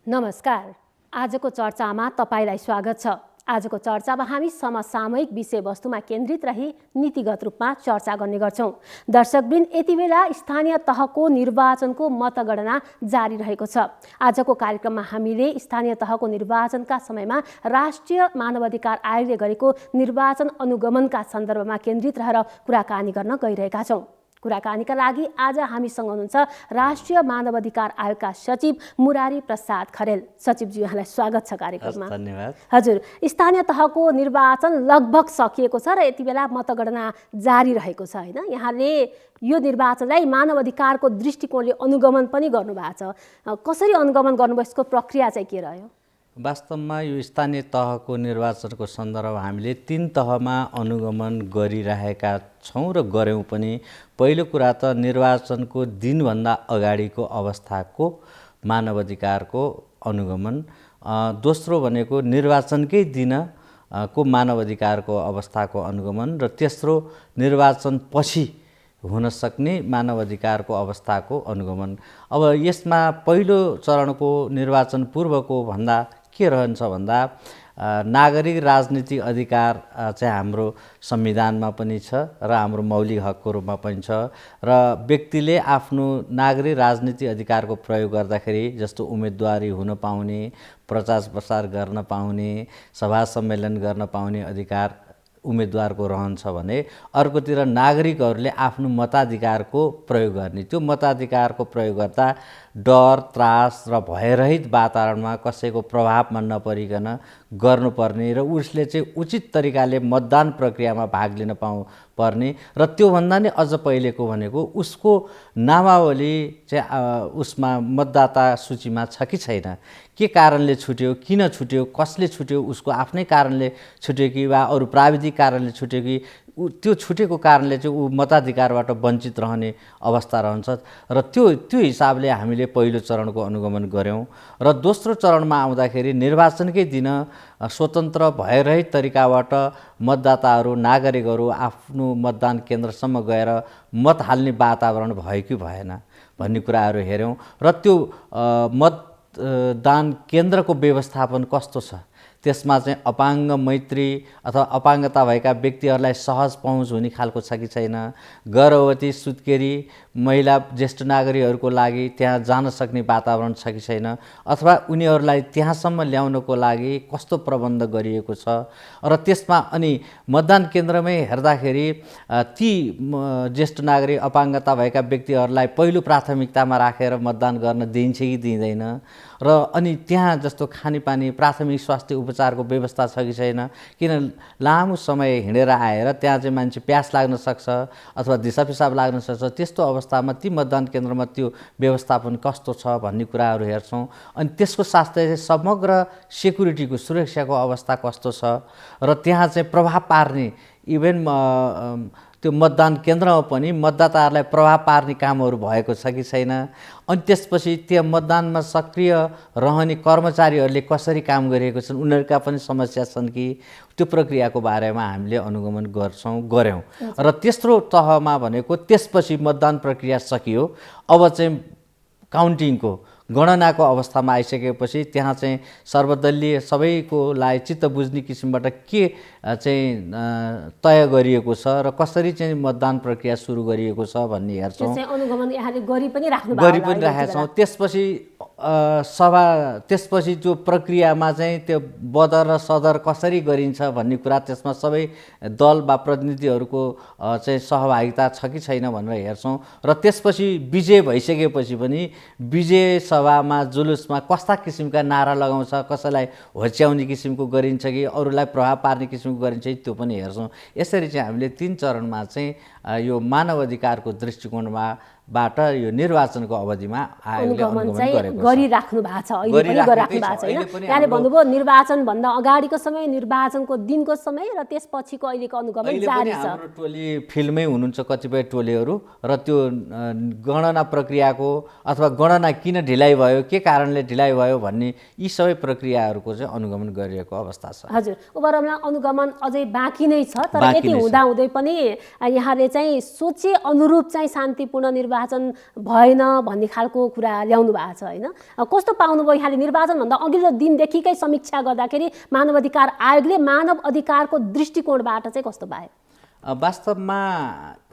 नमस्कार। आजको चर्चामा तपाईलाई स्वागत छ। आजको चर्चामा हामी समसामयिक विषयवस्तुमा केन्द्रित रही नीतिगत रूपमा चर्चा गर्ने गर्छौं। दर्शकवृन्द, यति बेला स्थानीय तहको निर्वाचनको मतगणना जारी रहेको छ। आजको कार्यक्रममा हामीले स्थानीय तहको निर्वाचनका समयमा राष्ट्रिय मानवाधिकार आयोगले गरेको निर्वाचन अनुगमनका सन्दर्भमा केन्द्रित रहेर कुराकानी गर्न गइरहेका छौं। कुराकानीका लागि आज हामीसँग हुनुहुन्छ राष्ट्रिय मानवाधिकार आयोगका सचिव मुरारी प्रसाद खरेल। सचिवजी, यहाँलाई स्वागत छ कार्यक्रममा। धन्यवाद। हजुर, स्थानीय तहको निर्वाचन लगभग सकिएको छ र यति बेला मतगणना जारी रहेको छ हैन? यहाँले यो निर्वाचनलाई मानवाधिकारको दृष्टिकोणले अनुगमन पनि गर्नुभएको छ। कसरी अनुगमन गर्नुभयो, यसको प्रक्रिया चाहिँ के रह्यो? वास्तवमा यो स्थानीय तहको निर्वाचनको सन्दर्भ हामीले 3 तहमा अनुगमन गरिरहेका छौं र गर्यौं पनि। पहिलो कुरा त निर्वाचनको दिनभन्दा अगाडिको अवस्थाको मानवाधिकारको अनुगमन, दोस्रो भनेको निर्वाचनकै दिनको मानवाधिकारको अवस्थाको अनुगमन र तेस्रो निर्वाचनपछि हुन सक्ने मानवाधिकारको अवस्थाको अनुगमन। अब यसमा पहिलो चरणको निर्वाचन पूर्वको भन्दा के रहन्छ भन्दा नागरिक राजनीतिक अधिकार चाहिँ हाम्रो संविधानमा पनि छ र हाम्रो मौलिक हकको रूपमा पनि छ र व्यक्तिले आफ्नो नागरिक राजनीतिक अधिकारको प्रयोग गर्दाखेरि जस्तो उम्मेदवारी हुन पाउने, प्रचार प्रसार गर्न पाउने, सभा सम्मेलन गर्न पाउने अधिकार उम्मेदवारको रहन्छ भने अर्कोतिर नागरिकहरूले आफ्नो मताधिकारको प्रयोग गर्ने। त्यो मताधिकारको प्रयोग गर्दा डर, त्रास र भयरहित वातावरणमा कसैको प्रभावमा नपरिकन गर्नुपर्ने र उसले चाहिँ उचित तरिकाले मतदान प्रक्रियामा भाग लिन पर्ने र त्योभन्दा नि अझ पहिलेको भनेको उसको नामावली चाहिँ उसमा मतदाता सूचीमा छ कि छैन, के कारणले छुट्यो, किन छुट्यो, कसले छुट्यो, उसको आफ्नै कारणले छुट्यो कि वा अरू प्राविधिक कारणले छुट्यो कि त्यो छुटेको कारणले चाहिँ ऊ मताधिकारबाट वञ्चित रहने अवस्था रहन्छ र त्यो हिसाबले हामीले पहिलो चरणको अनुगमन गर्यौं र दोस्रो चरणमा आउँदाखेरि निर्वाचनकै दिन स्वतन्त्र भयरहित तरिकाबाट मतदाताहरू, नागरिकहरू आफ्नो मतदान केन्द्रसम्म गएर मत हाल्ने वातावरण भयो कि भएन भन्ने कुराहरू हेर्यौं र त्यो मतदान केन्द्रको व्यवस्थापन कस्तो छ, त्यसमा चाहिँ अपाङ्ग मैत्री अथवा अपाङ्गता भएका व्यक्तिहरूलाई सहज पहुँच हुने खालको छ कि छैन, गर्भवती, सुत्केरी महिला, ज्येष्ठ नागरिकहरूको लागि त्यहाँ जान सक्ने वातावरण छ कि छैन, अथवा उनीहरूलाई त्यहाँसम्म ल्याउनको लागि कस्तो प्रबन्ध गरिएको छ र त्यसमा अनि मतदान केन्द्रमै हेर्दाखेरि ती ज्येष्ठ नागरिक, अपाङ्गता भएका व्यक्तिहरूलाई पहिलो प्राथमिकतामा राखेर मतदान गर्न दिइन्छ कि दिइँदैन र अनि त्यहाँ जस्तो खानेपानी, प्राथमिक स्वास्थ्य उपचारको व्यवस्था छ कि छैन। किन लामो समय हिँडेर आएर त्यहाँ चाहिँ मान्छे प्यास लाग्न सक्छ अथवा दिसा पिसाब लाग्न सक्छ, त्यस्तो अवस्थामा ती मतदान केन्द्रमा त्यो व्यवस्थापन कस्तो छ भन्ने कुराहरू हेर्छौँ। अनि त्यसको साथै समग्र सेक्युरिटीको, सुरक्षाको अवस्था कस्तो छ र त्यहाँ चाहिँ प्रभाव पार्ने इभेन त्यो मतदान केन्द्रमा पनि मतदाताहरूलाई प्रभाव पार्ने कामहरू भएको छ कि छैन। अनि त्यसपछि त्यो मतदानमा सक्रिय रहने कर्मचारीहरूले कसरी काम गरिएको छन्, उनीहरूका पनि समस्या छन् कि, त्यो प्रक्रियाको बारेमा हामीले अनुगमन गर्यौं र तेस्रो तहमा भनेको त्यसपछि मतदान प्रक्रिया सकियो, अब चाहिँ काउन्टिङको गणनाको अवस्थामा आइसकेपछि त्यहाँ चाहिँ सर्वदलीय सबैकोलाई चित्त बुझ्ने किसिमबाट के चाहिँ तय गरिएको छ र कसरी चाहिँ मतदान प्रक्रिया सुरु गरिएको छ भन्ने हेर्छौँ। अनुगमन यहाँले गरि पनि राखेका छौँ। त्यसपछि त्यो प्रक्रियामा चाहिँ त्यो बदर र सदर कसरी गरिन्छ भन्ने कुरा, त्यसमा सबै दल वा प्रतिनिधिहरूको चाहिँ सहभागिता छ कि छैन भनेर हेर्छौँ र त्यसपछि विजय भइसकेपछि पनि विजय सभामा जुलुसमा कस्ता किसिमका नारा लगाउँछ, कसैलाई होच्याउने किसिमको गरिन्छ कि अरूलाई प्रभाव पार्ने किसिमको गरिन्छ कि त्यो पनि हेर्छौँ। यसरी चाहिँ हामीले 3 चरणमा चाहिँ यो मानवाधिकारको दृष्टिकोणबाट यो निर्वाचनको अवधिमा आयोगले अनुगमन गरिराख्नु भएको छ। अहिले पनि गरिराख्नु भएको छ हैन? यहाँले भन्नुभयो निर्वाचन भन्दा अगाडिको समय, निर्वाचनको दिनको समय र त्यसपछिको अहिलेको अनुगमन जारी छ। हाम्रो टोली फिल्डमै हुनुहुन्छ, कतिपय टोलीहरू, र त्यो गणना प्रक्रियाको अथवा गणना किन ढिलाइ ढिलाइ भयो, के कारणले ढिलाइ भयो भन्ने यी सबै प्रक्रियाहरूको चाहिँ अनुगमन गरिएको अवस्था छ। हजुर, ओभरअलमा अनुगमन अझै बाँकी नै छ, तर बाँकी यति नै छ। हुँदाहुँदै पनि यहाँले चाहिँ सोचे अनुरूप चाहिँ शान्तिपूर्ण निर्वाचन भएन भन्ने खालको कुरा ल्याउनु भएको छ होइन? कस्तो पाउनुभयो यहाँले? निर्वाचनभन्दा अघिल्लो दिनदेखिकै समीक्षा गर्दाखेरि मानव अधिकार आयोगले मानव अधिकारको दृष्टिकोणबाट चाहिँ कस्तो पायो? वास्तवमा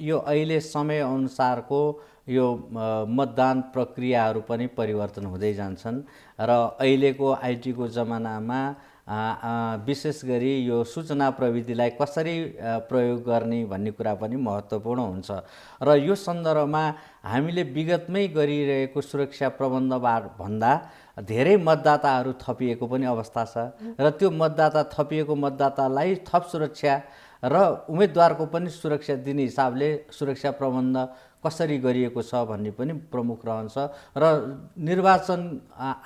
यो अहिले समयअनुसारको यो मतदान प्रक्रियाहरू पनि परिवर्तन हुँदै जान्छन् र अहिलेको आइटीको जमानामा विशेष गरी यो सूचना प्रविधिलाई कसरी प्रयोग गर्ने भन्ने कुरा पनि महत्त्वपूर्ण हुन्छ र यो सन्दर्भमा हामीले विगतमै गरिरहेको सुरक्षा प्रबन्धबाट भन्दा धेरै मतदाताहरू थपिएको पनि अवस्था छ र त्यो मतदाता थपिएको मतदातालाई थप सुरक्षा र उम्मेदवारको पनि सुरक्षा दिने हिसाबले सुरक्षा प्रबन्ध कसरी गरिएको छ भन्ने पनि प्रमुख रहन्छ र निर्वाचन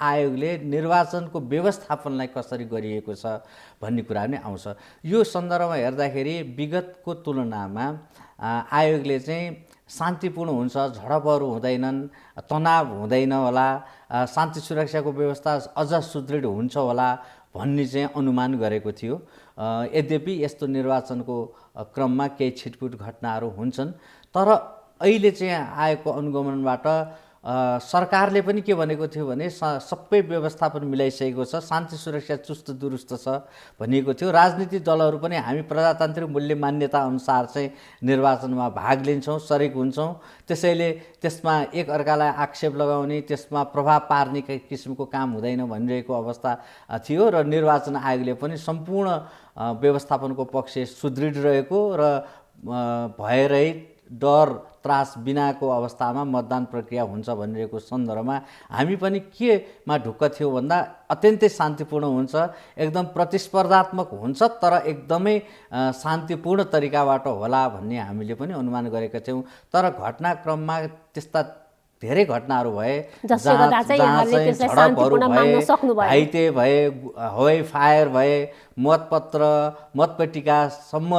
आयोगले निर्वाचनको व्यवस्थापनलाई कसरी गरिएको छ भन्ने कुरा पनि आउँछ। यो सन्दर्भमा हेर्दाखेरि विगतको तुलनामा आयोगले चाहिँ शान्तिपूर्ण हुन्छ, झडपहरू हुँदैनन्, तनाव हुँदैन होला, शान्ति सुरक्षाको व्यवस्था अझ सुदृढ हुन्छ होला भन्ने चाहिँ अनुमान गरेको थियो। यद्यपि यस्तो निर्वाचनको क्रममा केही छिटपुट घटनाहरू हुन्छन्, तर अहिले चाहिँ आएको अनुगमनबाट सरकारले पनि के भनेको थियो भने सबै व्यवस्थापन मिलाइसकेको छ, शान्ति सुरक्षा चुस्त दुरुस्त छ भनिएको थियो। राजनीतिक दलहरू पनि हामी प्रजातान्त्रिक मूल्य मान्यता अनुसार चाहिँ निर्वाचनमा भाग लिन्छौँ, सरिक हुन्छौँ, त्यसैले त्यसमा एक अर्कालाई आक्षेप लगाउने, त्यसमा प्रभाव पार्ने किसिमको काम हुँदैन भनिरहेको अवस्था थियो र निर्वाचन आयोगले पनि सम्पूर्ण व्यवस्थापनको पक्ष सुदृढ रहेको र भयरहित डर त्रास बिनाको अवस्थामा मतदान प्रक्रिया हुन्छ भनिरहेको सन्दर्भमा हामी पनि केमा ढुक्क थियौँ भन्दा अत्यन्तै शान्तिपूर्ण हुन्छ, एकदम प्रतिस्पर्धात्मक हुन्छ, तर एकदमै शान्तिपूर्ण तरिकाबाट होला भन्ने हामीले पनि अनुमान गरेका थियौँ। तर घटनाक्रममा त्यस्ता धेरै घटनाहरू भए जहाँ चाहिँ झडपहरू भए, घाइते भए, हवाई फायर भए, मतपत्र मतपेटिकासम्म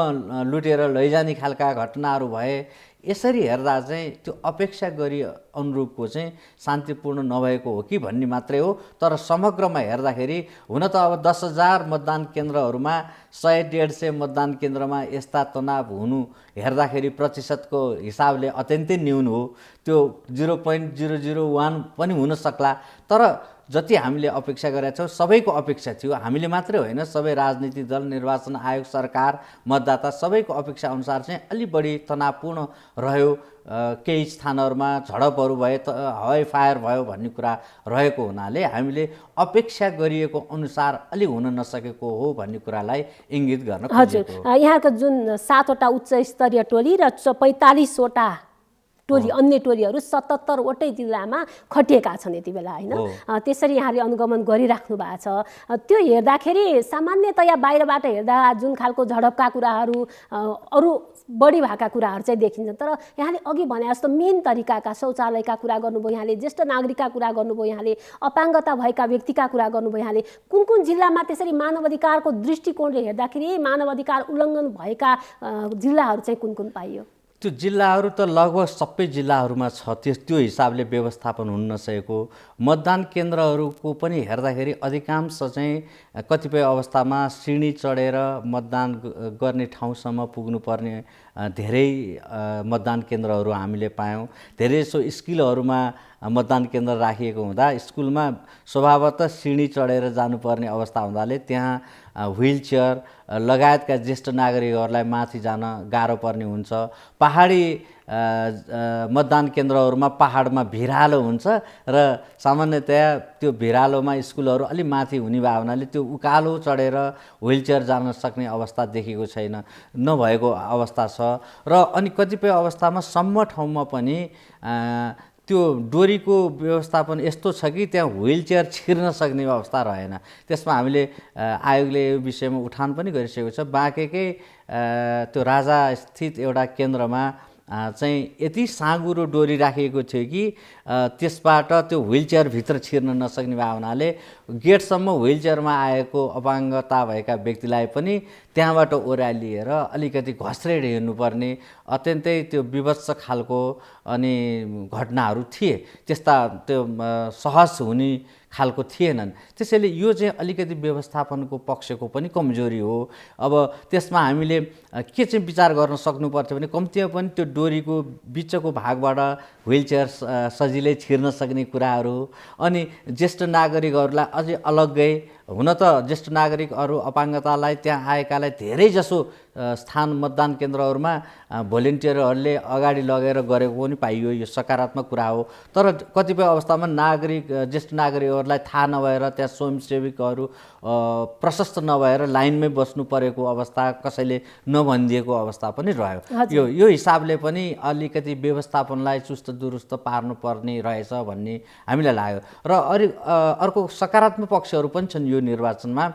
लुटेर लैजाने खालका घटनाहरू भए। यसरी हेर्दा चाहिँ त्यो अपेक्षा गरी अनुरूपको चाहिँ शान्तिपूर्ण नभएको हो कि भन्ने मात्रै हो। तर समग्रमा हेर्दाखेरि हुन त अब 10,000 मतदान केन्द्रहरूमा 100-150 मतदान केन्द्रमा यस्ता तनाव हुनु हेर्दाखेरि प्रतिशतको हिसाबले अत्यन्तै न्यून हो। त्यो 0.001 पनि हुन सक्ला, तर जति हामीले अपेक्षा गरेका छौँ सबैको अपेक्षा थियो, हामीले मात्रै होइन, सबै राजनीतिक दल, निर्वाचन आयोग, सरकार, मतदाता सबैको अपेक्षा अनुसार चाहिँ अलि बढी तनावपूर्ण रह्यो। केही स्थानहरूमा झडपहरू भए, हवाई फायर भयो भन्ने कुरा रहेको हुनाले हामीले अपेक्षा गरिएको अनुसार अलि हुन नसकेको हो भन्ने कुरालाई इङ्गित गर्न खोजेको हो। हजुर, यहाँका जुन 7वटा उच्च स्तरीय टोली र 45वटा टोली अन्य टोलीहरू 77वटै जिल्लामा खटिएका छन् यति बेला होइन? त्यसरी यहाँले अनुगमन गरिराख्नु भएको छ। त्यो हेर्दाखेरि सामान्यतया बाहिरबाट हेर्दा जुन खालको झडपका कुराहरू अरू बढी भएका कुराहरू चाहिँ देखिन्छन्, तर यहाँले अघि भने जस्तो मेन तरिकाका शौचालयका कुरा गर्नुभयो, यहाँले ज्येष्ठ नागरिकका कुरा गर्नुभयो, यहाँले अपाङ्गता भएका व्यक्तिका कुरा गर्नुभयो, यहाँले कुन कुन जिल्लामा त्यसरी मानव अधिकारको दृष्टिकोणले हेर्दाखेरि मानव अधिकार उल्लङ्घन भएका जिल्लाहरू चाहिँ कुन कुन पाइयो? त्यो जिल्लाहरू त लगभग सबै जिल्लाहरूमा छ, त्यो हिसाबले व्यवस्थापन हुन नसकेको। मतदान केन्द्रहरूको पनि हेर्दाखेरि अधिकांश चाहिँ कतिपय अवस्थामा सिँढी चढेर मतदान गर्ने ठाउँसम्म पुग्नुपर्ने धेरै मतदान केन्द्रहरू हामीले पायौँ। धेरैजसो स्कुलहरूमा मतदान केन्द्र राखिएको हुँदा स्कुलमा स्वभावतः सिँढी चढेर जानुपर्ने अवस्था हुँदाले त्यहाँ व्हिलचेयर लगायतका ज्येष्ठ नागरिकहरूलाई माथि जान गाह्रो पर्ने हुन्छ। पहाडी मतदान केन्द्रहरूमा पहाडमा भिरालो हुन्छ र सामान्यतया त्यो भिरालोमा स्कुलहरू अलि माथि हुने भए हुनाले त्यो उकालो चढेर व्हिलचेयर जान सक्ने अवस्था देखेको छैन, नभएको अवस्था छ। र अनि कतिपय अवस्थामा सम्म ठाउँमा पनि त्यो डोरीको व्यवस्थापन यस्तो छ कि त्यहाँ व्हिलचेयर छिर्न सक्ने अवस्था रहेन। त्यसमा हामीले आयोगले यो विषयमा उठान पनि गरिसकेको छ। बाँकेकै त्यो राजा स्थित एउटा केन्द्रमा चाहिँ यति साँघुरो डोरी राखिएको थियो कि त्यसबाट त्यो व्हिलचेयरभित्र छिर्न नसक्ने भए हुनाले गेटसम्म व्हिलचेयरमा आएको अपाङ्गता भएका व्यक्तिलाई पनि त्यहाँबाट ओह्रालिएर अलिकति घस्रेड हिँड्नुपर्ने अत्यन्तै त्यो विभत्स खालको अनि घटनाहरू थिए, त्यस्ता त्यो सहज हुने खालको थिएनन्। त्यसैले यो चाहिँ अलिकति व्यवस्थापनको पक्षको पनि कमजोरी हो। अब त्यसमा हामीले के चाहिँ विचार गर्न सक्नुपर्छ भने कम्तीमा पनि त्यो डोरीको बिचको भागबाट व्हिलचेयर सजिलै छिर्न सक्ने कुराहरू, अनि ज्येष्ठ नागरिकहरूलाई अझै अलग्गै, हुन त ज्येष्ठ नागरिकहरू अपाङ्गतालाई त्यहाँ आएकालाई धेरैजसो स्थान मतदान केन्द्रहरूमा भोलिन्टियरहरूले अगाडि लगेर गरेको पनि पाइयो, यो सकारात्मक कुरा हो। तर कतिपय अवस्थामा ज्येष्ठ नागरिकहरूलाई थाहा नभएर त्यहाँ स्वयंसेवकहरू प्रशस्त नभएर लाइनमै बस्नु परेको अवस्था, कसैले नभनिदिएको अवस्था पनि रह्यो। यो हिसाबले पनि अलिकति व्यवस्थापनलाई चुस्त दुरुस्त पार्नुपर्ने रहेछ भन्ने हामीलाई लाग्यो। र अर्को सकारात्मक पक्षहरू पनि छन् यो निर्वाचनमा।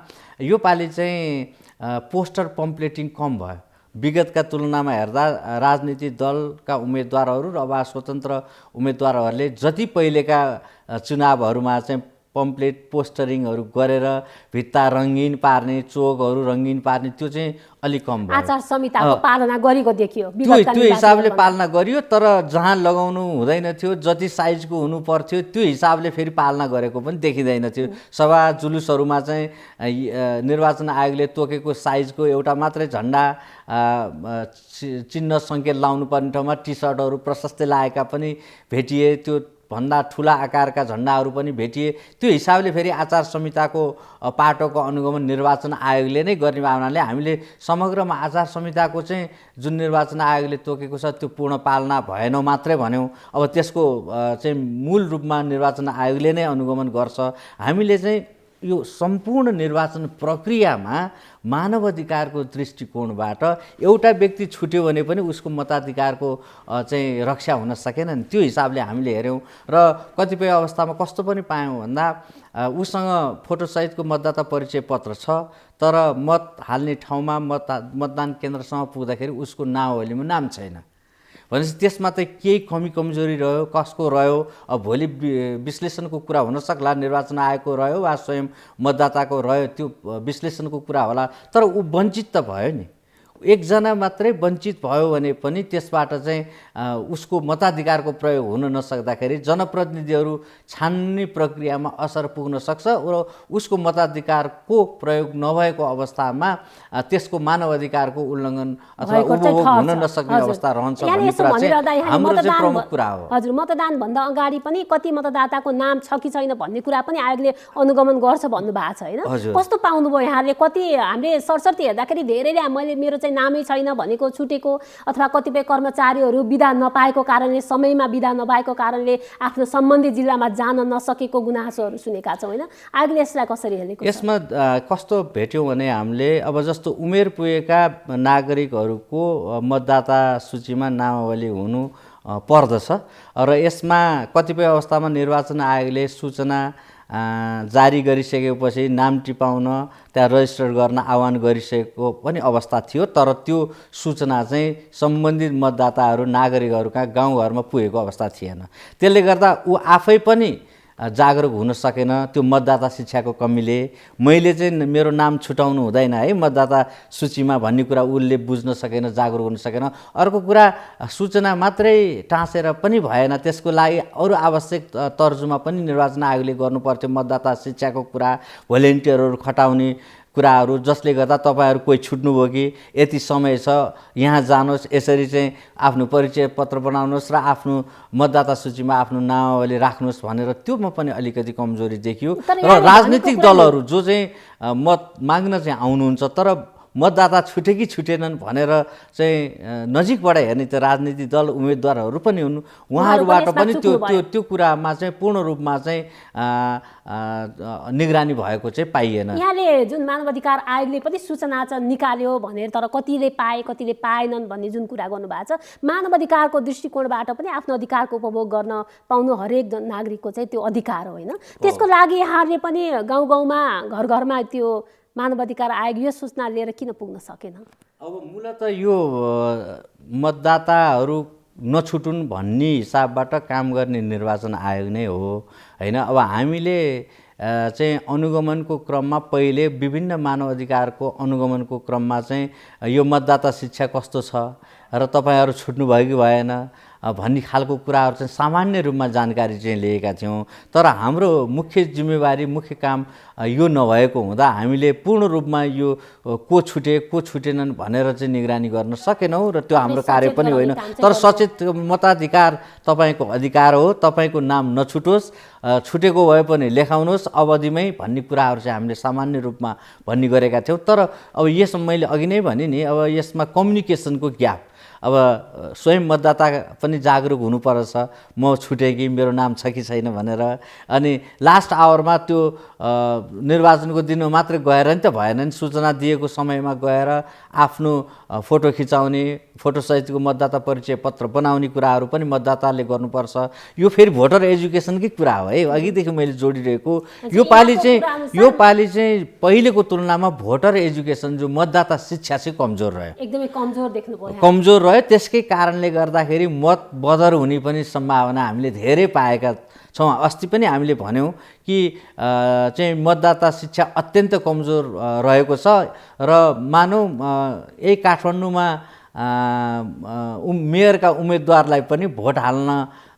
यो पालि चाहिँ पोस्टर पम्पलेटिङ कम भयो। विगतका तुलनामा हेर्दा राजनीतिक दलका उम्मेदवारहरू र वा स्वतन्त्र उम्मेदवारहरूले जति पहिलेका चुनावहरूमा चाहिँ पम्पलेट पोस्टरिङहरू गरेर भित्ता रङ्गीन पार्ने, चोकहरू रङ्गीन पार्ने, त्यो चाहिँ अलिक कम भयो। आचार संहिताको पालना गरेको देखियो, त्यो हिसाबले पालना गरियो। तर जहाँ लगाउनु हुँदैन थियो, जति साइजको हुनु पर्थ्यो त्यो हिसाबले फेरि पालना गरेको पनि देखिँदैन थियो। सभा जुलुसहरूमा चाहिँ निर्वाचन आयोगले तोकेको साइजको एउटा मात्रै झन्डा चिन्ह सङ्केत लाउनु पर्ने ठाउँमा टी सर्टहरू प्रशस्तै लागेका पनि भेटिए, त्यो भन्दा ठुला आकारका झन्डाहरू पनि भेटिए। त्यो हिसाबले फेरि आचार संहिताको पाटोको अनुगमन निर्वाचन आयोगले नै गर्ने भावनाले हामीले समग्रमा आचार संहिताको चाहिँ जुन निर्वाचन आयोगले तोकेको छ त्यो पूर्ण पालना भएन मात्रै भन्यौँ। अब त्यसको चाहिँ मूल रूपमा निर्वाचन आयोगले नै अनुगमन गर्छ। हामीले चाहिँ यो सम्पूर्ण निर्वाचन प्रक्रियामा मानव अधिकारको दृष्टिकोणबाट एउटा व्यक्ति छुट्यो भने पनि उसको मताधिकारको चाहिँ रक्षा हुन सकेन नि। त्यो हिसाबले हामीले हेऱ्यौँ र कतिपय अवस्थामा कस्तो पनि पायौँ भन्दा उसँग फोटोसहितको मतदाता परिचय पत्र छ, तर मत हाल्ने ठाउँमा मतदान केन्द्रसम्म पुग्दाखेरि उसको नावलीमा नाम छैन। भनेपछि त्यसमा त केही कमी कमजोरी रह्यो, कसको रह्यो, अब भोलि विश्लेषणको कुरा हुनसक्ला, निर्वाचन आयोगको रह्यो वा स्वयं मतदाताको रह्यो, त्यो विश्लेषणको कुरा होला। तर ऊ वञ्चित त भयो नि, एकजना मात्रै वञ्चित भयो भने पनि त्यसबाट चाहिँ उसको मताधिकारको प्रयोग हुन नसक्दाखेरि जनप्रतिनिधिहरू छान्ने प्रक्रियामा असर पुग्न सक्छ र उसको मताधिकारको प्रयोग नभएको अवस्थामा त्यसको मानव अधिकारको उल्लङ्घन अथवा उपभोग हुन नसक्ने अवस्था रहन्छ भन्ने कुरा चाहिँ हाम्रो चाहिँ प्रमुख कुरा हो। हजुर, मतदान भन्दा अगाडि पनि कति मतदाताको नाम छ कि छैन भन्ने कुरा पनि आयोगले अनुगमन गर्छ भन्नु भएको छ होइन? कस्तो पाउनुभयो यहाँले? कति हामीले सरसर्ती हेर्दाखेरि धेरैले मेरो चाहिँ नामै छैन भनेको छुटेको, अथवा कतिपय कर्मचारीहरू बिदा नपाएको कारणले, समयमा बिदा नभएको कारणले आफ्नो सम्बन्धित जिल्लामा जान नसकेको गुनासोहरू सुनेका छौँ होइन? आयोगले यसलाई कसरी हेरेको? यसमा कस्तो भेट्यौँ भने हामीले अब जस्तो उमेर पुगेका नागरिकहरूको मतदाता सूचीमा नामावली हुनु पर्दछ र यसमा कतिपय अवस्थामा निर्वाचन आयोगले सूचना जारी गरिसकेपछि नाम टिपाउन, त्यहाँ रजिस्टर गर्न आह्वान गरिसकेको पनि अवस्था थियो। तर त्यो सूचना चाहिँ सम्बन्धित मतदाताहरू नागरिकहरूका गाउँघरमा पुगेको अवस्था थिएन। त्यसले गर्दा ऊ आफै पनि जागरुक हुन सकेन। त्यो मतदाता शिक्षाको कमीले मैले चाहिँ मेरो नाम छुटाउनु हुँदैन है मतदाता सूचीमा भन्ने कुरा उसले बुझ्न सकेन, जागरुक हुन सकेन। अर्को कुरा, सूचना मात्रै टाँसेर पनि भएन, त्यसको लागि अरू आवश्यक तर्जुमा पनि निर्वाचन आयोगले गर्नुपर्थ्यो। मतदाता शिक्षाको कुरा, भोलिन्टियरहरू खटाउने कुराहरू, जसले गर्दा तपाईँहरू कोही छुट्नुभयो कि यति समय छ यहाँ जानुहोस्, यसरी चाहिँ आफ्नो परिचय पत्र बनाउनुहोस् र आफ्नो मतदाता सूचीमा आफ्नो नामावली राख्नुहोस् भनेर त्योमा पनि अलिकति कमजोरी देखियो। र राजनीतिक दलहरू जो चाहिँ मत माग्न चाहिँ आउनुहुन्छ तर मतदाता छुटे कि छुटेनन् भनेर चाहिँ नजिकबाट हेर्ने त राजनीतिक दल उम्मेदवारहरू पनि हुन्, उहाँहरूबाट पनि त्यो कुरामा चाहिँ पूर्ण रूपमा चाहिँ निगरानी भएको चाहिँ पाइएन। यहाँले जुन मानवाधिकार आयोगले पनि सूचना चाहिँ निकाल्यो भनेर, तर कतिले पाए कतिले पाएनन् भन्ने जुन कुरा गर्नुभएको छ, मानवाधिकारको दृष्टिकोणबाट पनि आफ्नो अधिकारको उपभोग गर्न पाउनु हरेक नागरिकको चाहिँ त्यो अधिकार हो होइन? त्यसको लागि यहाँले पनि गाउँ गाउँमा घर घरमा त्यो मानवाधिकार आयोग यो सूचना लिएर किन पुग्न सकेन? अब मूलत यो मतदाताहरू नछुटुन् भन्ने हिसाबबाट काम गर्ने निर्वाचन आयोग नै हो होइन? अब हामीले चाहिँ अनुगमनको क्रममा पहिले विभिन्न मानव अधिकारको अनुगमनको क्रममा चाहिँ यो मतदाता शिक्षा कस्तो छ र तपाईँहरू छुट्नुभयो कि भएन भन्ने खालको कुराहरू चाहिँ सामान्य रूपमा जानकारी चाहिँ लिएका थियौँ। तर हाम्रो मुख्य जिम्मेवारी मुख्य काम यो नभएको हुँदा हामीले पूर्ण रूपमा यो को छुटे को छुटेनन् भनेर चाहिँ निगरानी गर्न सकेनौँ र त्यो हाम्रो कार्य पनि होइन। तर सचेत मताधिकार तपाईँको अधिकार हो, तपाईँको नाम नछुटोस्, छुटेको भए पनि लेखाउनुहोस् अवधिमै भन्ने कुराहरू चाहिँ हामीले सामान्य रूपमा भन्ने गरेका थियौँ। तर अब यसमा मैले अघि नै भने नि अब यसमा कम्युनिकेसनको ग्याप, अब स्वयं मतदाता पनि जागरुक हुनुपर्छ म छुटेँ कि मेरो नाम छ कि छैन भनेर। अनि लास्ट आवरमा त्यो निर्वाचनको दिनमा मात्रै गएर नि त भएन नि, सूचना दिएको समयमा गएर आफ्नो फोटो खिचाउने, फोटोसहितको मतदाता परिचय पत्र बनाउने कुराहरू पनि मतदाताले गर्नुपर्छ। यो फेरि भोटर एजुकेसनकै कुरा हो है, अघिदेखि मैले जोडिरहेको। यो पालि चाहिँ पहिलेको तुलनामा भोटर एजुकेसन जो मतदाता शिक्षा चाहिँ कमजोर रह्यो, एकदमै कमजोर देख्नुभयो, कमजोर रह्यो। त्यसकै कारणले गर्दाखेरि मत बदर हुने पनि सम्भावना हामीले धेरै पाएका छौँ। अस्ति पनि हामीले भन्यौँ कि चाहिँ मतदाता शिक्षा अत्यन्त कमजोर रहेको छ र मानौँ यही काठमाडौँमा मेयरका उम्मेदवारलाई पनि भोट हाल्न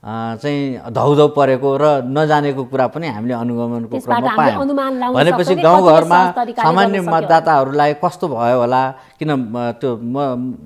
चाहिँ धौधौ परेको र नजानेको कुरा पनि हामीले अनुगमनको क्रममा पायौँ। भनेपछि गाउँघरमा सामान्य मतदाताहरूलाई कस्तो भयो होला, किन त्यो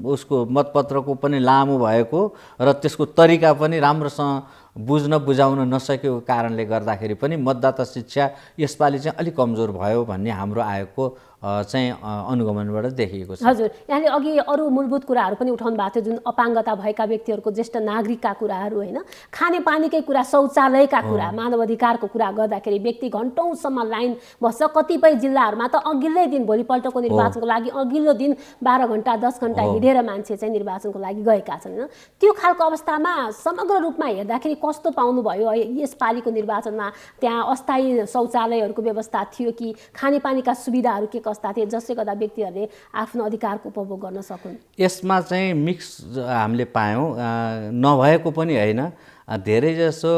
उसको मतपत्रको पनि लामो भएको र त्यसको तरिका पनि राम्रोसँग बुझ्न बुझाउन नसकेको कारणले गर्दाखेरि पनि मतदाता शिक्षा यसपालि चाहिँ अलिक कमजोर भयो भन्ने हाम्रो आएको चाहिँ अनुगमनबाट देखिएको छ। हजुर, यहाँले अघि अरू मूलभूत कुराहरू पनि उठाउनु भएको थियो, जुन अपाङ्गता भएका व्यक्तिहरूको ज्येष्ठ नागरिकका कुराहरू होइन, खानेपानीकै कुरा, शौचालयका कुरा, मानव अधिकारको कुरा गर्दाखेरि व्यक्ति घन्टौँसम्म लाइन बस्छ। कतिपय जिल्लाहरूमा त अघिल्लै दिन भोलिपल्टको निर्वाचनको लागि अघिल्लो दिन 12 घन्टा 10 घन्टा हिँडेर मान्छे चाहिँ निर्वाचनको लागि गएका छन् होइन। त्यो खालको अवस्थामा समग्र रूपमा हेर्दाखेरि कस्तो पाउनुभयो यसपालिको निर्वाचनमा? त्यहाँ अस्थायी शौचालयहरूको व्यवस्था थियो कि खानेपानीका सुविधाहरू के कस्ता थिए जसले गर्दा व्यक्तिहरूले आफ्नो अधिकारको उपभोग गर्न सकुन्? यसमा चाहिँ मिक्स हामीले पायौँ, नभएको पनि होइन। धेरैजसो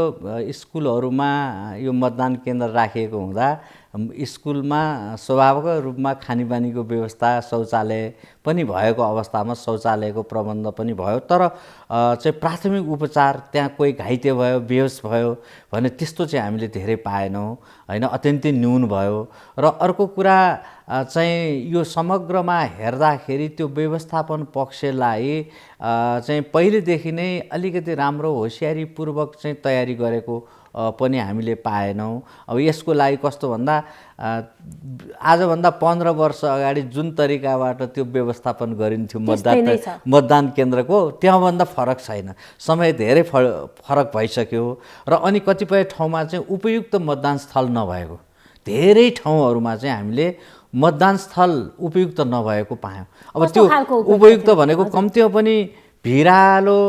स्कुलहरूमा यो मतदान केन्द्र राखिएको हुँदा स्कुलमा स्वाभाविक रूपमा खानेपानीको व्यवस्था, शौचालय पनि भएको अवस्थामा शौचालयको प्रबन्ध पनि भयो। तर चाहिँ प्राथमिक उपचार त्यहाँ कोही घाइते भयो, बेहोस भयो भने त्यस्तो चाहिँ हामीले धेरै पाएनौँ होइन, अत्यन्तै न्यून भयो। र अर्को कुरा चाहिँ यो समग्रमा हेर्दाखेरि त्यो व्यवस्थापन पक्षलाई चाहिँ पहिलेदेखि नै अलिकति राम्रो होसियारीपूर्वक चाहिँ तयारी गरेको पनि हामीले पाएनौँ। अब यसको लागि कस्तो भन्दा आजभन्दा 15 वर्ष अगाडि जुन तरिकाबाट त्यो व्यवस्थापन गरिन्थ्यो मतदान केन्द्रको, त्यहाँभन्दा फरक छैन। समय धेरै फरक भइसक्यो र अनि कतिपय ठाउँमा चाहिँ उपयुक्त मतदान स्थल नभएको, धेरै ठाउँहरूमा चाहिँ हामीले मतदान स्थल उपयुक्त नभएको पायौँ। अब त्यो उपयुक्त भनेको कम्तीमा पनि भिरालो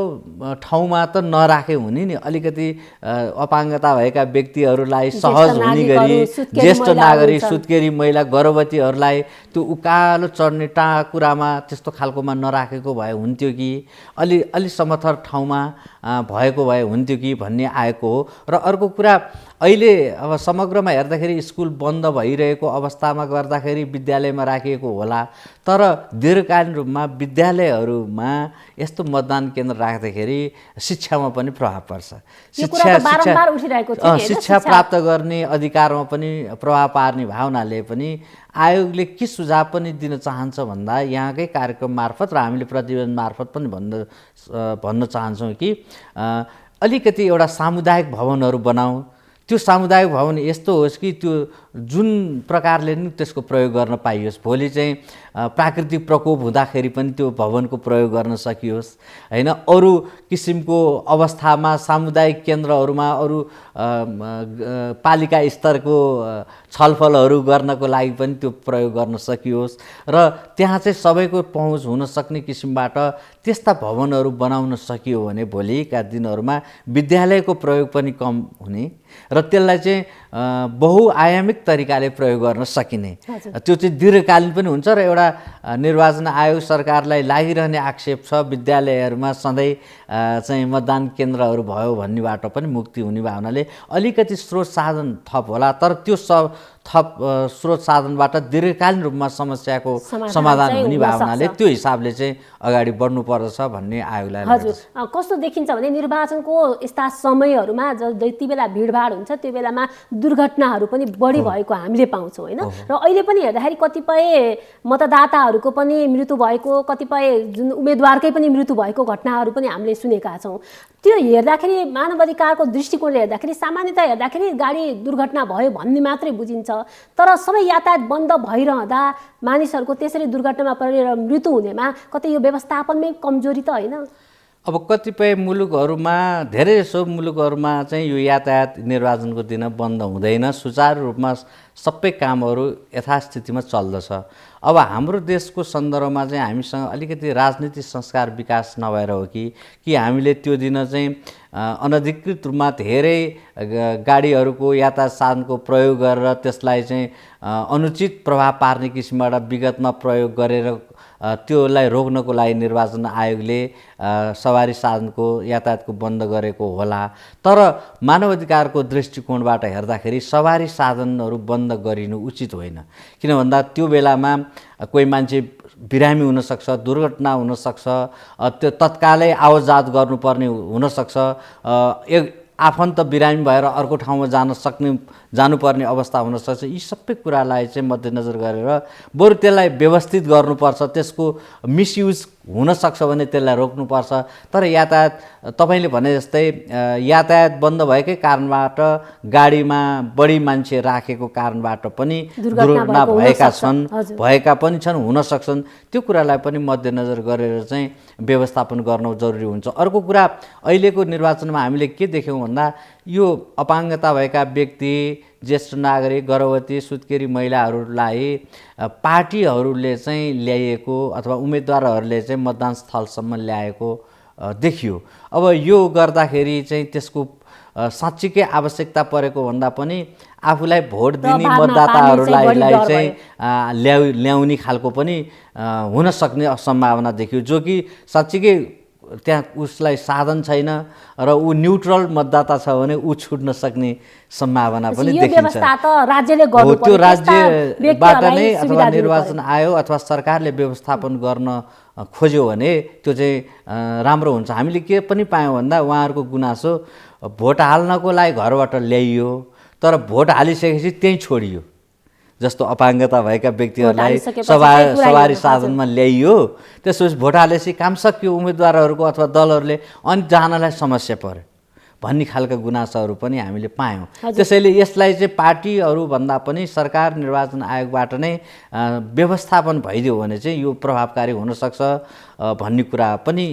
ठाउँमा त नराखे हुने नि, अलिकति अपाङ्गता भएका व्यक्तिहरूलाई सहज हुने गरी, ज्येष्ठ नागरिक, सुत्केरी महिला, गर्भवतीहरूलाई त्यो उकालो चढ्ने टाकुरामा त्यस्तो खालकोमा नराखेको भए हुन्थ्यो कि, अलि समथर ठाउँमा भएको भए हुन्थ्यो कि भन्ने आएको हो। र अर्को कुरा अहिले अब समग्रमा हेर्दाखेरि स्कुल बन्द भइरहेको अवस्थामा गर्दाखेरि विद्यालयमा राखिएको होला, तर दीर्घकालीन रूपमा विद्यालयहरूमा यस्तो मतदान केन्द्र राख्दाखेरि शिक्षामा पनि प्रभाव पर्छ। शिक्षा प्राप्त गर्ने अधिकारमा पनि प्रभाव पार्ने भावनाले पनि आयोगले के सुझाव पनि दिन चाहन्छ भन्दा यहाँकै कार्यक्रम मार्फत र हामीले प्रतिवेदन मार्फत पनि भन्न चाहन्छौँ कि अलिकति एउटा सामुदायिक भवनहरू बनाऊ। त्यो सामुदायिक भवन यस्तो होस् कि त्यो जुन प्रकारले नि त्यसको प्रयोग गर्न पाइयोस्, भोलि चाहिँ प्राकृतिक प्रकोप हुँदाखेरि पनि त्यो भवनको प्रयोग गर्न सकियोस् होइन। अरू किसिमको अवस्थामा सामुदायिक केन्द्रहरूमा अरू पालिका स्तरको छलफलहरू गर्नको लागि पनि त्यो प्रयोग गर्न सकियोस् र त्यहाँ चाहिँ सबैको पहुँच हुन सक्ने किसिमबाट त्यस्ता भवनहरू बनाउन सकियो भने भोलिका दिनहरूमा विद्यालयको प्रयोग पनि कम हुने र त्यसलाई चाहिँ बहुआयामिक तरिकाले प्रयोग गर्न सकिने, त्यो चाहिँ दीर्घकालीन पनि हुन्छ र एउटा निर्वाचन आयोग सरकारलाई लागिरहने आक्षेप छ विद्यालयहरूमा सधैँ चाहिँ मतदान केन्द्रहरू भयो भन्नेबाट पनि मुक्ति हुने भावनाले अलिकति स्रोत साधन थप होला, तर त्यो थप स्रोत साधनबाट दीर्घकालीन रूपमा समस्याको समाधान हुने भावनाले त्यो हिसाबले चाहिँ अगाडि बढ्नुपर्दछ भन्ने आयोगलाई हजुर। कस्तो देखिन्छ भने निर्वाचनको यस्ता समयहरूमा जति बेला भिडभाड हुन्छ त्यो बेलामा दुर्घटनाहरू पनि बढी भएको हामीले पाउँछौँ होइन। र अहिले पनि हेर्दाखेरि कतिपय मतदाताहरूको पनि मृत्यु भएको, कतिपय जुन उम्मेदवारकै पनि मृत्यु भएको घटनाहरू पनि हामीले सुनेका छौँ। त्यो हेर्दाखेरि मानव अधिकारको दृष्टिकोणले हेर्दाखेरि सामान्यतया हेर्दाखेरि गाडी दुर्घटना भयो भन्ने मात्रै बुझिन्छ, तर सबै यातायात बन्द भइरहँदा मानिसहरूको त्यसरी दुर्घटनामा परेर मृत्यु हुनेमा कतै यो व्यवस्थापनमै कमजोरी त होइन? अब कतिपय मुलुकहरूमा, धेरै जसो मुलुकहरूमा चाहिँ यो यातायात निर्वाचनको दिन बन्द हुँदैन, सुचारू रूपमा सबै कामहरू यथास्थितिमा चल्दछ। अब हाम्रो देशको सन्दर्भमा चाहिँ हामीसँग अलिकति राजनीतिक संस्कार विकास नभएर हो कि हामीले त्यो दिन चाहिँ अनधिकृत रूपमा धेरै गाडीहरूको यातायात साधनको प्रयोग गरेर त्यसलाई चाहिँ अनुचित प्रभाव पार्ने किसिमबाट विगतमा प्रयोग गरेर त्योलाई रोक्नको लागि निर्वाचन आयोगले सवारी साधनको यातायातको बन्द गरेको होला। तर मानवाधिकारको दृष्टिकोणबाट हेर्दाखेरि सवारी साधनहरू बन्द गरिनु उचित होइन, किन भन्दा त्यो बेलामा कोही मान्छे बिरामी हुनसक्छ, दुर्घटना हुनसक्छ, त्यो तत्कालै आवतजात गर्नुपर्ने हुनसक्छ, एक आफन्त बिरामी भएर अर्को ठाउँमा जानुपर्ने अवस्था हुनसक्छ। यी सबै कुरालाई चाहिँ मध्यनजर गरेर बरु त्यसलाई व्यवस्थित गर्नुपर्छ, त्यसको मिसयुज हुनसक्छ भने त्यसलाई रोक्नुपर्छ। तर यातायात तपाईँले भने जस्तै यातायात बन्द भएकै कारणबाट गाडीमा बढी मान्छे राखेको कारणबाट पनि दुर्घटना भएका पनि छन्, हुन सक्छन्। त्यो कुरालाई पनि मध्यनजर गरेर चाहिँ व्यवस्थापन गर्न जरुरी हुन्छ। अर्को कुरा, अहिलेको निर्वाचनमा हामीले के देख्यौँ भन्दा यो अपाङ्गता भएका व्यक्ति, ज्येष्ठ नागरिक, गर्भवती, सुत्केरी महिलाहरूलाई पार्टीहरूले चाहिँ ल्याइएको अथवा उम्मेदवारहरूले चाहिँ मतदान स्थलसम्म ल्याएको देखियो। अब यो गर्दाखेरि चाहिँ त्यसको साँच्चीकै आवश्यकता परेको भन्दा पनि आफूलाई भोट दिने मतदाताहरूलाई चाहिँ ल्याउने खालको पनि हुन सक्ने सम्भावना देखियो, जो कि साँच्चीकै त्यहाँ उसलाई साधन छैन र ऊ न्युट्रल मतदाता छ भने ऊ छुट्न सक्ने सम्भावना पनि देखिन्छ। त्यो राज्यबाट नै अथवा निर्वाचन आयोग अथवा सरकारले व्यवस्थापन गर्न खोज्यो भने त्यो चाहिँ राम्रो हुन्छ। हामीले के पनि पायौँ भन्दा उहाँहरूको गुनासो भोट हाल्नको लागि घरबाट ल्याइयो, तर भोट हालिसकेपछि त्यहीँ छोडियो। जस्तो अपाङ्गता भएका व्यक्तिहरूलाई सवारी साधनमा ल्याइयो, त्यसपछि भोट हालेपछि काम सकियो उम्मेदवारहरूको अथवा दलहरूले, अनि जानलाई समस्या पर्यो भन्ने खालका गुनासोहरू पनि हामीले पायौँ। त्यसैले यसलाई चाहिँ पार्टीहरू भन्दा पनि सरकार निर्वाचन आयोगबाट नै व्यवस्थापन भइदियो भने चाहिँ यो प्रभावकारी हुनसक्छ भन्ने कुरा पनि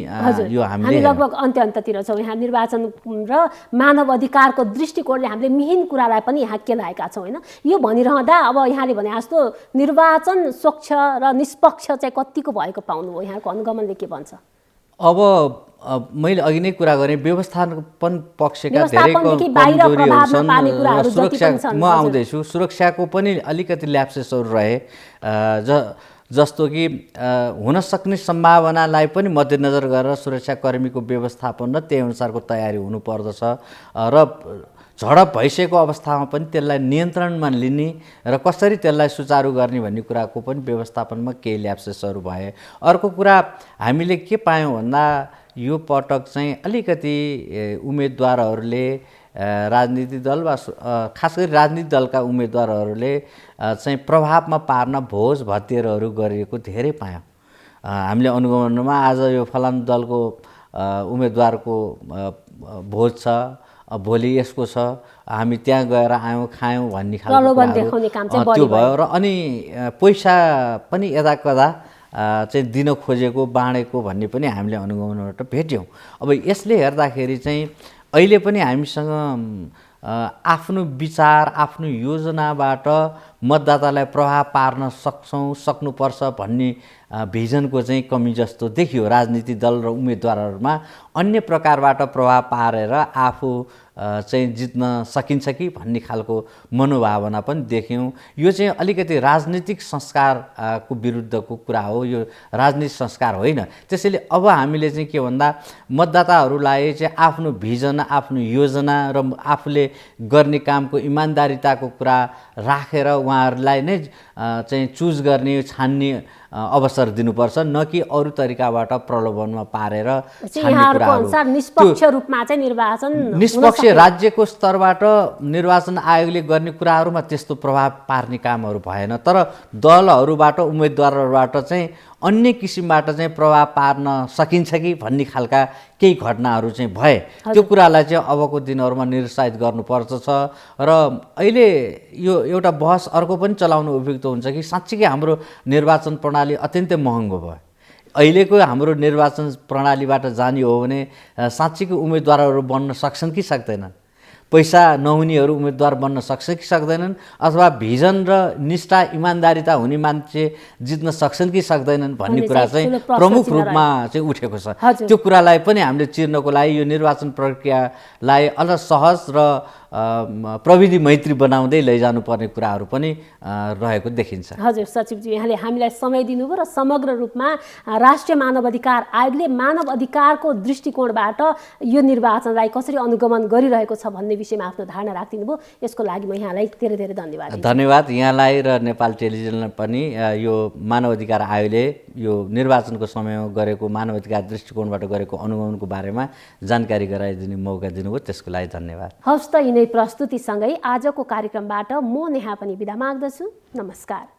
यो हामी लगभग अन्त्यतिर छौँ। यहाँ निर्वाचन र मानव अधिकारको दृष्टिकोणले हामीले मिहिन कुरालाई पनि यहाँ केलाएका छौँ होइन। यो भनिरहँदा अब यहाँले भने जस्तो निर्वाचन स्वच्छ र निष्पक्ष चाहिँ कतिको भएको पाउनुभयो, यहाँको अनुगमनले के भन्छ? अब मैले अघि नै कुरा गरेँ, व्यवस्थापन पक्षका धेरै कमजोरीहरू छन् र सुरक्षा, म आउँदैछु, सुरक्षाको पनि अलिकति ल्याप्सेसहरू रहे, जस्तो कि हुनसक्ने सम्भावनालाई पनि मध्यनजर गरेर सुरक्षाकर्मीको व्यवस्थापन र त्यही अनुसारको तयारी हुनुपर्दछ र झडप भइसकेको अवस्थामा पनि त्यसलाई नियन्त्रणमा लिने र कसरी त्यसलाई सुचारू गर्ने भन्ने कुराको पनि व्यवस्थापनमा केही ल्याप्सेसहरू भए। अर्को कुरा हामीले के पायौँ भन्दा यो पटक चाहिँ अलिकति उम्मेदवारहरूले राजनीतिक दल वा खास गरी राजनीतिक दलका उम्मेदवारहरूले चाहिँ प्रभावमा पार्न भोज भतेरहरू गरिएको धेरै पायौँ। हामीले अनुगमनमा आज यो फलानु दलको उम्मेदवारको भोज छ, भोलि यसको छ, हामी त्यहाँ गएर आयौँ खायौँ भन्ने खालको त्यो भयो। र अनि पैसा पनि यदाकदा चाहिँ दिन खोजेको बाँडेको भन्ने पनि हामीले अनुगमनबाट भेट्यौँ। अब यसले हेर्दाखेरि चाहिँ अहिले पनि हामीसँग आफ्नो विचार, आफ्नो योजनाबाट मतदातालाई प्रभाव पार्न सक्नुपर्छ भन्ने भिजनको चाहिँ कमी जस्तो देखियो। राजनीतिक दल र उम्मेदवारहरूमा अन्य प्रकारबाट प्रभाव पारेर आफू चाहिँ जित्न सकिन्छ कि भन्ने खालको मनोभावना पनि देख्यौँ। यो चाहिँ अलिकति राजनीतिक संस्कारको विरुद्धको कुरा हो, यो राजनीतिक संस्कार होइन। त्यसैले अब हामीले चाहिँ के भन्दा मतदाताहरूलाई चाहिँ आफ्नो भिजन, आफ्नो योजना र आफूले गर्ने कामको इमान्दारिताको कुरा राखेर उहाँहरूलाई नै चाहिँ चुज गर्ने, छान्ने अवसर दिनुपर्छ, न कि अरू तरिकाबाट प्रलोभनमा पारेर छान्ने कुराहरू। निष्पक्ष रूपमा चाहिँ निर्वाचन, निष्पक्ष राज्यको स्तरबाट निर्वाचन आयोगले गर्ने कुराहरूमा त्यस्तो प्रभाव पार्ने कामहरू भएन। तर दलहरूबाट, उम्मेदवारहरूबाट चाहिँ अन्य किसिमबाट चाहिँ प्रभाव पार्न सकिन्छ कि भन्ने खालका केही घटनाहरू चाहिँ भए। त्यो कुरालाई चाहिँ अबको दिनहरूमा निरुत्साहित गर्नुपर्छ छ। र अहिले यो एउटा बहस अर्को पनि चलाउनु उपयुक्त हुन्छ कि साँच्चीकै हाम्रो निर्वाचन प्रणाली अत्यन्तै महँगो भयो। अहिलेको हाम्रो निर्वाचन प्रणालीबाट जाने हो भने साँच्चीकै उम्मेदवारहरू बन्न सक्छन् कि सक्दैनन्, पैसा नहुनेहरू उम्मेदवार बन्न सक्छ कि सक्दैनन्, अथवा भिजन र निष्ठा, इमान्दारिता हुने मान्छे जित्न सक्छन् कि सक्दैनन् भन्ने कुरा चाहिँ प्रमुख रूपमा चाहिँ उठेको छ। त्यो कुरालाई पनि हामीले चिर्नको लागि यो निर्वाचन प्रक्रियालाई अझ सहज र प्रविधि मैत्री बनाउँदै लैजानुपर्ने कुराहरू पनि रहेको देखिन्छ। हजुर सचिवजी, यहाँले हामीलाई समय दिनुभयो र समग्र रूपमा राष्ट्रिय मानव अधिकार आयोगले मानव अधिकारको दृष्टिकोणबाट यो निर्वाचनलाई कसरी अनुगमन गरिरहेको छ भन्ने विषयमा आफ्नो धारणा राखिदिनु भयो। यसको लागि म यहाँलाई धेरै धेरै धन्यवाद। धन्यवाद यहाँलाई र नेपाल टेलिभिजनलाई पनि यो मानव अधिकार आयोगले यो निर्वाचनको समयमा गरेको मानव अधिकार दृष्टिकोणबाट गरेको अनुगमनको बारेमा जानकारी गराइदिने मौका दिनुभयो, त्यसको लागि धन्यवाद। हवस् त, यिनै प्रस्तुतिसँगै आजको कार्यक्रमबाट म नेहा पनि बिदा माग्दछु। नमस्कार।